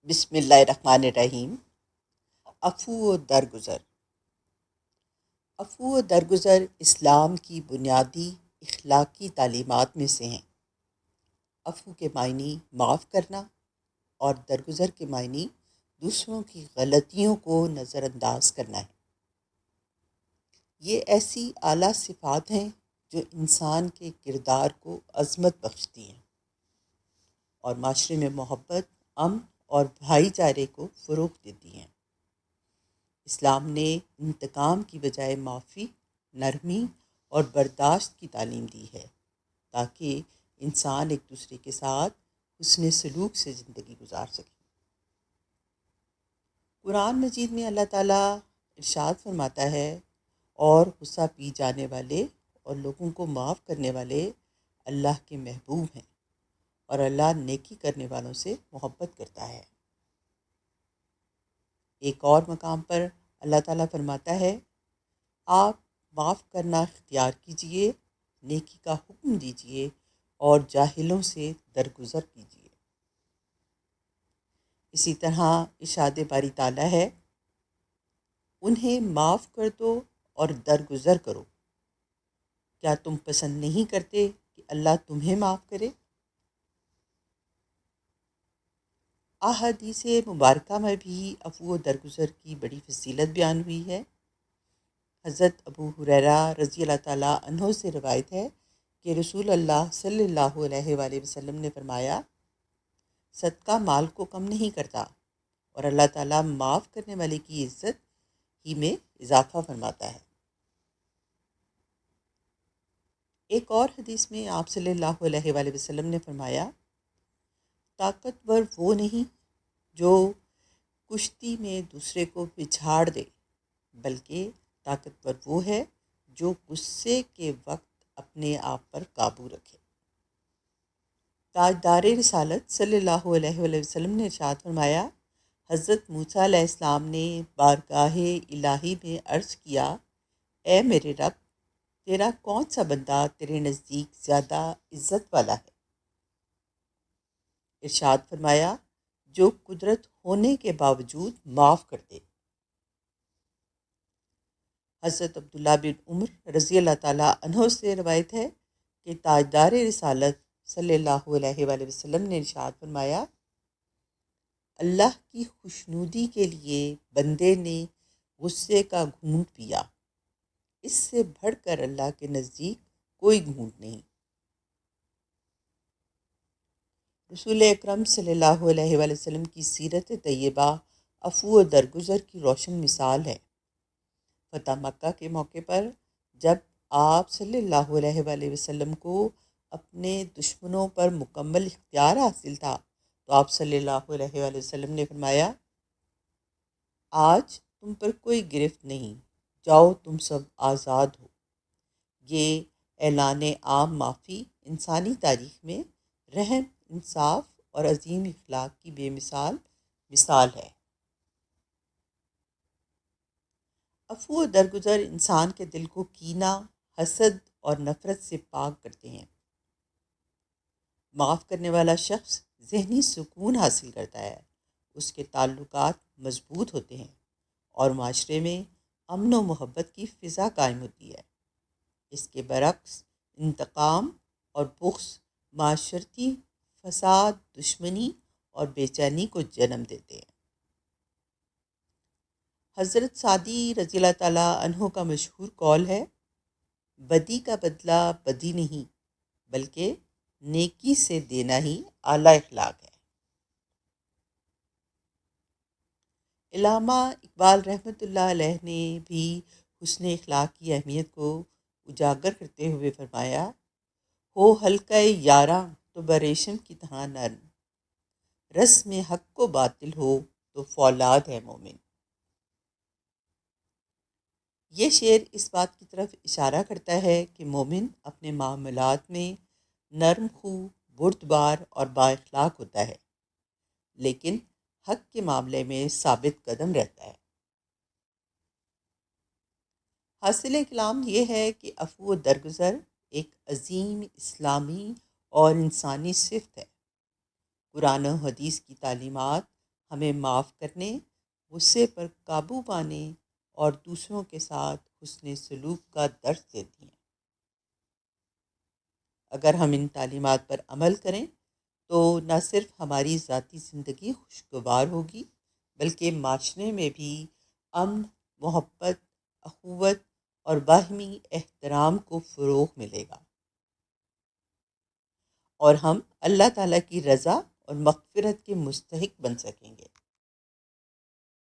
بسم اللہ الرحمن الرحیم۔ عفو و درگزر۔ عفو و درگزر اسلام کی بنیادی اخلاقی تعلیمات میں سے ہیں۔ عفو کے معنی معاف کرنا اور درگزر کے معنی دوسروں کی غلطیوں کو نظر انداز کرنا ہے۔ یہ ایسی اعلیٰ صفات ہیں جو انسان کے کردار کو عظمت بخشتی ہیں اور معاشرے میں محبت، امن اور بھائی چارے کو فروغ دیتی ہیں۔ اسلام نے انتقام کی بجائے معافی، نرمی اور برداشت کی تعلیم دی ہے تاکہ انسان ایک دوسرے کے ساتھ حسن سلوک سے زندگی گزار سکے۔ قرآن مجید میں اللہ تعالیٰ ارشاد فرماتا ہے، اور غصہ پی جانے والے اور لوگوں کو معاف کرنے والے اللہ کے محبوب ہیں اور اللہ نیکی کرنے والوں سے محبت کرتا ہے۔ ایک اور مقام پر اللہ تعالیٰ فرماتا ہے، آپ معاف کرنا اختیار کیجئے، نیکی کا حکم دیجئے اور جاہلوں سے درگزر کیجئے۔ اسی طرح ارشاد باری تعالیٰ ہے، انہیں معاف کر دو اور درگزر کرو۔ کیا تم پسند نہیں کرتے کہ اللہ تمہیں معاف کرے؟ احادیث مبارکہ میں بھی عفو و درگزر کی بڑی فضیلت بیان ہوئی ہے۔ حضرت ابو ہریرہ رضی اللہ تعالیٰ عنہ سے روایت ہے کہ رسول اللہ صلی اللہ علیہ وآلہ وسلم نے فرمایا، صدقہ مال کو کم نہیں کرتا اور اللہ تعالیٰ معاف کرنے والے کی عزت ہی میں اضافہ فرماتا ہے۔ ایک اور حدیث میں آپ صلی اللہ علیہ وآلہ وسلم نے فرمایا، طاقتور وہ نہیں جو کشتی میں دوسرے کو پچھاڑ دے، بلکہ طاقتور وہ ہے جو غصے کے وقت اپنے آپ پر قابو رکھے۔ تاجدار رسالت صلی اللہ علیہ وآلہ وسلم نے ارشاد فرمایا، حضرت موسیٰ علیہ السلام نے بارگاہ الہی میں عرض کیا، اے میرے رب، تیرا کون سا بندہ تیرے نزدیک زیادہ عزت والا ہے؟ ارشاد فرمایا، جو قدرت ہونے کے باوجود معاف کر دے۔ حضرت عبداللہ بن عمر رضی اللہ تعالیٰ عنہ سے روایت ہے کہ تاجدار رسالت صلی اللہ علیہ وآلہ وسلم نے ارشاد فرمایا، اللہ کی خوشنودی کے لیے بندے نے غصے کا گھونٹ پیا، اس سے بڑھ کر اللہ کے نزدیک کوئی گھونٹ نہیں۔ رسول اکرم صلی اللہ علیہ وآلہ وسلم کی سیرت طیبہ عفو و درگزر کی روشن مثال ہے۔ فتح مکہ کے موقع پر جب آپ صلی اللہ علیہ وآلہ وسلم کو اپنے دشمنوں پر مکمل اختیار حاصل تھا تو آپ صلی اللہ علیہ وآلہ وسلم نے فرمایا، آج تم پر کوئی گرفت نہیں، جاؤ تم سب آزاد ہو۔ یہ اعلان عام معافی انسانی تاریخ میں رحم، انصاف اور عظیم اخلاق کی بے مثال ہے۔ عفو و درگزر انسان کے دل کو کینہ، حسد اور نفرت سے پاک کرتے ہیں۔ معاف کرنے والا شخص ذہنی سکون حاصل کرتا ہے، اس کے تعلقات مضبوط ہوتے ہیں اور معاشرے میں امن و محبت کی فضا قائم ہوتی ہے۔ اس کے برعکس انتقام اور بغض معاشرتی فساد، دشمنی اور بے چینی کو جنم دیتے ہیں۔ حضرت سعدی رضی اللہ تعالیٰ عنہ کا مشہور قول ہے، بدی کا بدلہ بدی نہیں بلکہ نیکی سے دینا ہی اعلیٰ اخلاق ہے۔ علامہ اقبال رحمۃ اللہ علیہ نے بھی حسن اخلاق کی اہمیت کو اجاگر کرتے ہوئے فرمایا، ہو حلقہ یاراں تو بریشم کی طرح نرم، رسم حق و باطل ہو تو فولاد ہے مومن۔ یہ شعر اس بات کی طرف اشارہ کرتا ہے کہ مومن اپنے معاملات میں نرم خو، بردبار اور با اخلاق ہوتا ہے، لیکن حق کے معاملے میں ثابت قدم رہتا ہے۔ حاصل کلام یہ ہے کہ عفو و درگزر ایک عظیم اسلامی اور انسانی صفت ہے۔ قرآن و حدیث کی تعلیمات ہمیں معاف کرنے، غصے پر قابو پانے اور دوسروں کے ساتھ حسن سلوک کا درس دیتی ہیں۔ اگر ہم ان تعلیمات پر عمل کریں تو نہ صرف ہماری ذاتی زندگی خوشگوار ہوگی، بلکہ معاشرے میں بھی امن، محبت، اخوت اور باہمی احترام کو فروغ ملے گا، اور ہم اللہ تعالیٰ کی رضا اور مغفرت کے مستحق بن سکیں گے۔